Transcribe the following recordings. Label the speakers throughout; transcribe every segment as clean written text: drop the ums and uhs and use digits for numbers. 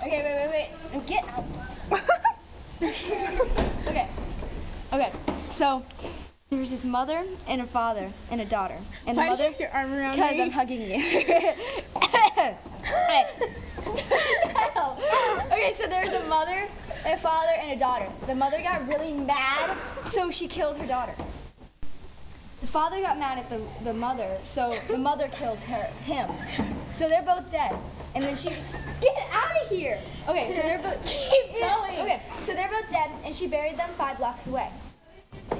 Speaker 1: Okay, wait. No, get out. Okay. So there's this mother and a father and a daughter. And the
Speaker 2: Why do
Speaker 1: mother,
Speaker 2: you have your arm around
Speaker 1: because
Speaker 2: me?
Speaker 1: I'm hugging you. Okay, so there's a mother, a father, and a daughter. The mother got really mad, so she killed her daughter. The father got mad at the mother, so the mother killed him. So they're both dead. And then she get out of here. Okay, so they're both
Speaker 2: Keep going.
Speaker 1: Okay, so they're both dead, and she buried them 5 blocks away.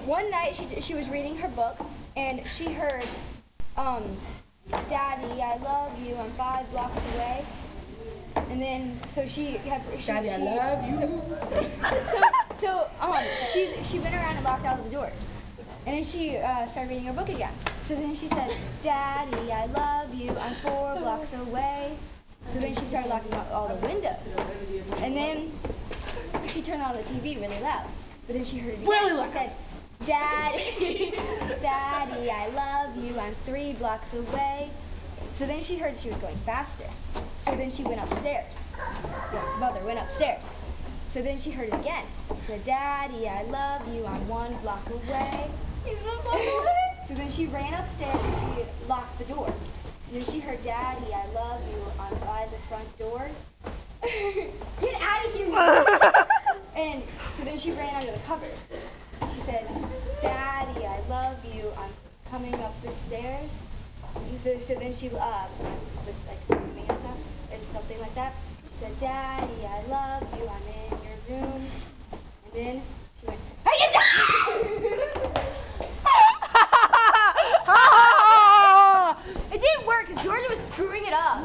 Speaker 1: One night she was reading her book, and she heard, "Daddy, I love you. I'm 5 blocks away." And then so she kept.
Speaker 2: Daddy, I love you.
Speaker 1: She went around and locked all of the doors. And then she started reading her book again. So then she said, "Daddy, I love you. I'm 4 blocks away." So then she started locking out all the windows. And then she turned on the TV really loud. But then she heard it again.
Speaker 2: Really
Speaker 1: She
Speaker 2: loud.
Speaker 1: said, "Daddy, Daddy, I love you. I'm 3 blocks away." So then she heard she was going faster. So then she went upstairs. The mother went upstairs. So then she heard it again. She said, "Daddy, I love you. I'm 1 block away."
Speaker 2: He's 1 block away.
Speaker 1: So then she ran upstairs and she locked the door. And then she heard, "Daddy, I love you," by the front door. Get out of here! And so then she ran under the covers. She said, "Daddy, I love you. I'm coming up the stairs." And so then she was like screaming and stuff, and something like that. She said, "Daddy, I love you. I'm in your room." And then she went, "Hey, get down!" It didn't work because Georgia was screwing it up.